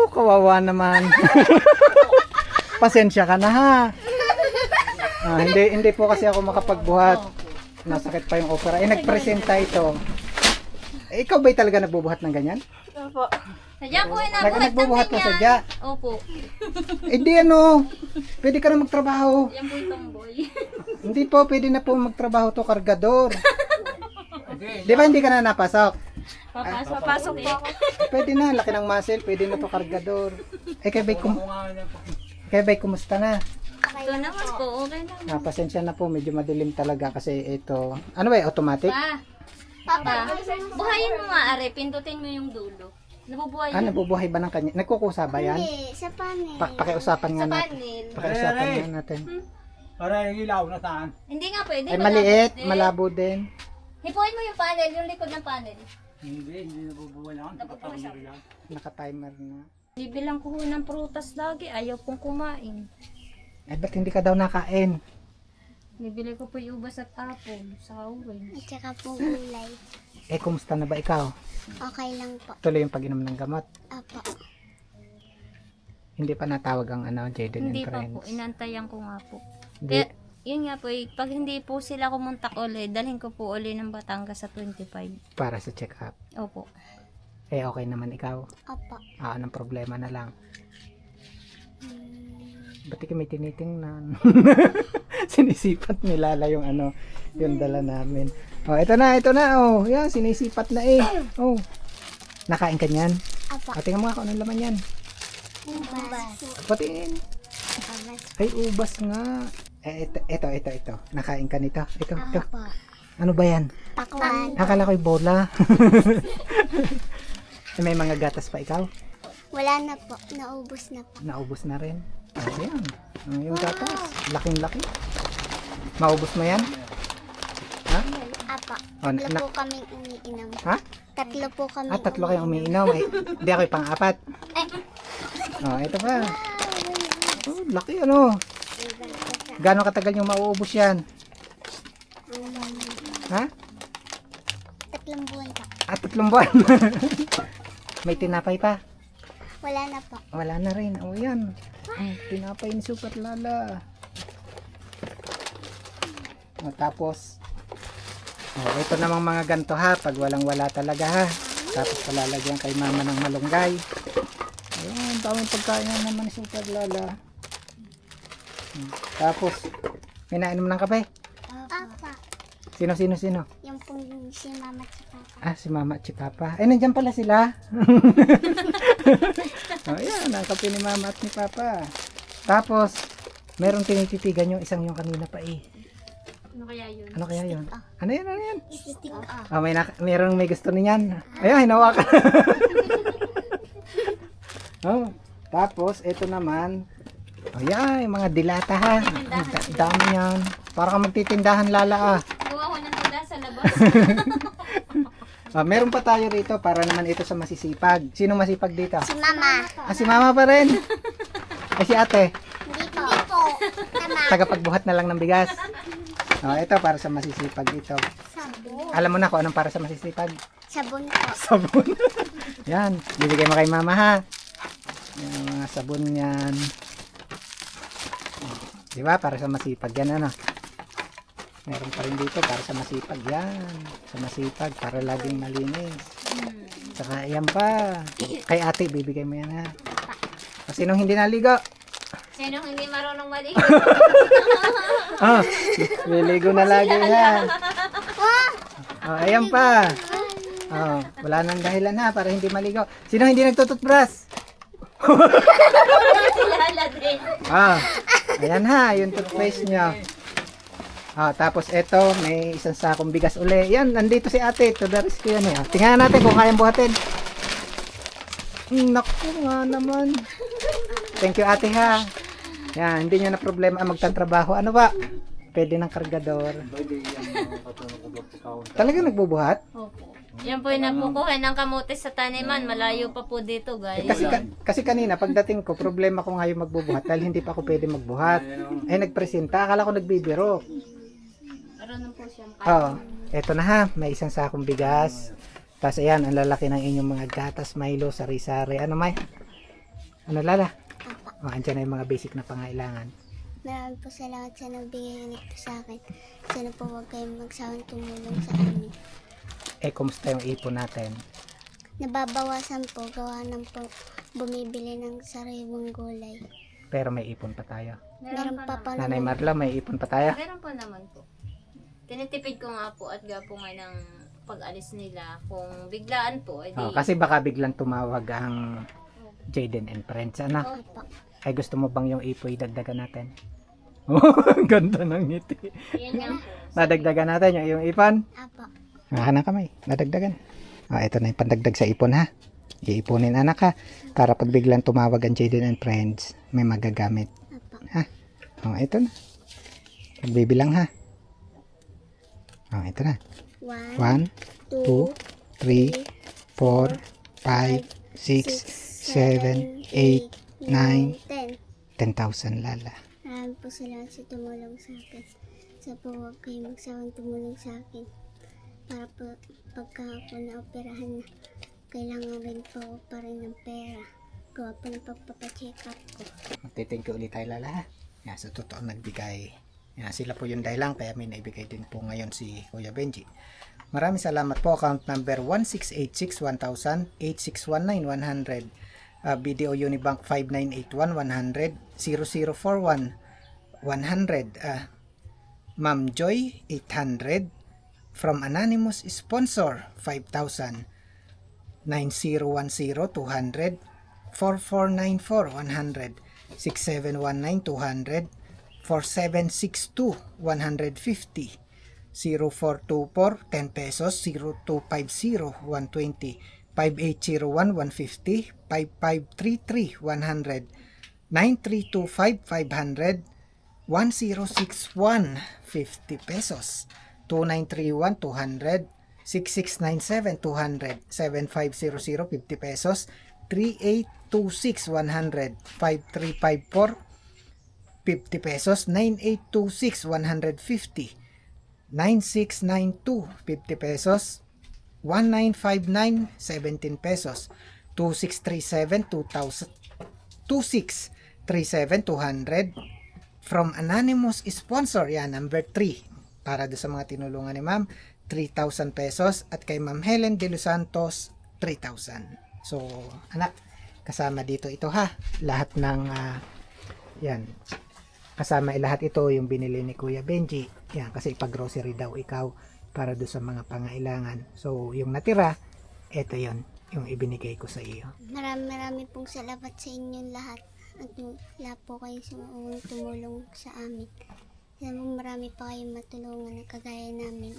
Naku, kawawa naman. Pasensya ka na ha. Hindi po kasi ako makapagbuhat. Nasakit pa yung opera. Nagpresenta ito. Ikaw ba'y talaga nagbubuhat ng ganyan? Opo. Sadya po nabuhat Nagbubuhat ng mo ganyan. sadya? Opo. Hindi pwede ka na magtrabaho. Yan po itong boy. Hindi po, pwede na po magtrabaho to kargador. Di ba hindi ka na napasok? Papasok po ako. Pwede na, laki ng muscle, pwede na to kargador. Kaya ba'y kumusta na? Ito naman po, okay na. Pasensya na po, medyo madilim talaga kasi ito. Ano ba, automatic? Papa, buhayin mo nga are, pindutin mo yung dulo. Nabubuhay yun. Nabubuhay ba ng kanya? Nagkukusa ba yan? Hindi, sa panel. Pakiusapan nga Sa natin. panel. Pakiusapan nga natin. Para yung ilaw na saan? Hindi nga pwede. Ay maliit, din. malabo din. Hipuin mo yung panel, yung likod ng panel. Hindi nabubuhay lang. Nabubuhay siya. Naka-timer na. Bibilang ko ho ng prutas lagi, ayaw pong kumain. Eh, ba't hindi ka daw nakain? Bibili ko po yung ubas at apple sa orange. At saka po gulay. Eh, kumusta na ba ikaw? Okay lang po. Tuloy yung pag-inom ng gamot. Apo. Hindi pa natawag ang Jaden Hindi and pa Friends. po, inantayan ko nga po. Hindi. Kaya, yun nga po, pag hindi po sila kumuntak uli, dalhin ko po uli ng Batangas sa 25. Para sa check-up. Opo. Eh, okay naman ikaw. Apo. Anong problema na lang? Ba't di kami tinitingnan? Sinisipat ni Lala yung yung dala namin. Oh, ito na. Oh, yan, sinisipat na eh. Oh. Nakain ka niyan? Apo. Tingnan mo nga kung anong laman yan. Ubas. Patiin. Ubas. Ay, ubas nga. Eh, ito. Nakain ka nito. Ito. Apo. Ano ba yan? Pakwan. Akala ko'y bola. Eh, may mga gatas pa ikaw? Wala na po. Naubos na po. Naubos na rin. Ayan. Yung gatas. Laking-laki. Maubos mo yan? Ha? Apo. Oh, Tatlo po kaming umiinom. Ha? Tatlo po kami. Tatlo kayong umiinom. Eh, di ako yung pang-apat. Oh, ito pa. Oh, laki Gano'ng katagal yung mauubos yan? Ha? Tatlong buwan po. 3 buwan. May tinapay pa. Wala na po. Wala na rin. O yan. Tinapay ni Super Lala. O, tapos, ito namang mga ganto ha. Pag walang-wala talaga ha. Tapos palalagyan kay mama ng malunggay. Ayan, daming pagkain na naman ni Super Lala. Tapos, may nainom ng kape. Apa. Sino? Yung pong si mama at si papa. Si mama at si papa. Ay, nandiyan pala sila. Ayan, ang kape ni mama at ni papa. Tapos, merong tinititigan yung isang yung kanina pa eh. Ano kaya yun? Ano kaya yun? Ano yan? Stick off. Merong may gusto niyan. Ayan, hinawakan. Tapos, ito naman. Ayan, yung mga dilata ha. Dami yan. Para ka magtitindahan Lala ah. Gawa ko ng tinda sa labas. Meron pa tayo rito para naman ito sa masisipag. Sino masipag dito? Si mama. Si mama pa rin. Si ate. Hindi po. Hindi po. Tama. Tagapagbuhat na lang ng bigas. Ito para sa masisipag ito. Sabon. Alam mo na kung anong para sa masisipag? Sabon po. Sabon. Yan. Bibigay mo kay mama ha. Yan, mga sabon yan. Diba? Para sa masipag yan Meron pa rin dito para sa masipag yan. Sa masipag para laging malinis. Saka yan pa. Kay ate bibigay mo yan ha. Sinong hindi naligo? Sinong hindi marunong maligo? Liligo na lagi ha. Ayan pa. Wala nang dahilan ha para hindi maligo. Sino hindi nagtututbrush? Lala din. Ayan ha, yung toothpaste nyo. Tapos eto, may isang sakong bigas uli. Yan, nandito si ate. To the rescue yan eh. Tingnan natin kung kayang buhatin. Naku nga naman. Thank you ate ha. Yan, hindi nyo na problema magtatrabaho. Ano ba? Pwede ng kargador. Talaga nagbubuhat? Opo. Yan po yung napukuha ng kamote sa taniman. Malayo pa po dito, guys. Kasi kanina, pagdating ko, problema ko ngayon magbubuhat dahil hindi pa ako pwede magbuhat. Nagpresenta. Akala ko nagbibiro. Marunong po siyang Eto na ha. May isang sakong bigas. Tapos ayan, ang lalaki ng inyong mga gatas, Milo, sari-sari. Ano may? Ano Lala? Apa. O, andyan na yung mga basic na pangailangan. Marami po salamat sa nagbigay nito sa akin. Sana po huwag kayong magsawang tumulong sa amin. Eh, kumusta yung ipon natin? Nababawasan po, gawa ng po bumibili ng sariwang gulay. Pero may ipon pa tayo. Meron pa po Nanay naman. Marla, may ipon pa tayo? Meron po naman po. Tinitipid ko nga po at gapo nga ng pag-alis nila. Kung biglaan po, edi... Oh, kasi baka biglang tumawag ang Jaden and Friends. Ano? Apa. Ay, gusto mo bang yung ipoy dagdagan natin? Oh, ang ganda ng ngiti. Yan nga po. Nadagdagan natin yung ipon. Apa. Nakakanang kamay. Nadagdagan. Ah, ito na yung pandagdag sa ipon ha. Iipunin anak ha. Para pag biglang tumawag ang Jaden and Friends, may magagamit. Apa. Ha? Oh, ito na. Magbibilang ha. Oh, ito na. 1, 1, 2, 3, 4, 5, 6, 7, 8, 9, 10. 10,000 Lala. Marami po salamat sa tumulong sa akin. Sa po huwag kayong magsawang tumulong sa akin. Para po pagka ako na-operahan na, kailangan rin po ako pa rin ng pera. Gawa po ng pagpapacheck up ko. Magti-thank you ulit tayo Lala ha. Yan, sa totoo nagbigay. Yan, sila po yung dahilan kaya may naibigay din po ngayon si Kuya Benji. Maraming salamat po. Account number 1686-1000, 8619-100, BDO Unibank 5981-100, 0041, 100, Ma'am Joy 800, from anonymous sponsor 5,000, 9010-200, 4494-100, 6719-200, 4762-150, 0424 10 pesos, 0250 120, 5801 150, 5533 100, 9325 500, 1061 50 pesos, 2931 200, 6697 200, 7500 50 pesos, 3826 100, 5354 50 pesos, 9826 150, 9692 50 pesos, 1959 17 pesos, 2637 2000, 2637 200, from anonymous sponsor, yan number 3 para do sa mga tinulungan ni ma'am, 3,000 pesos, at kay ma'am Helen de los Santos 3,000. So anak, kasama dito ito ha, lahat ng yan, kasama lahat ito yung binili ni Kuya Benji. Yan, kasi pag-grocery daw ikaw para do sa mga pangailangan. So, yung natira, ito yon yung ibinigay ko sa iyo. Marami pong salamat sa inyong lahat. At wala po kayo tumulong sa amin. Sana marami pa kayong matulungan na kagaya namin.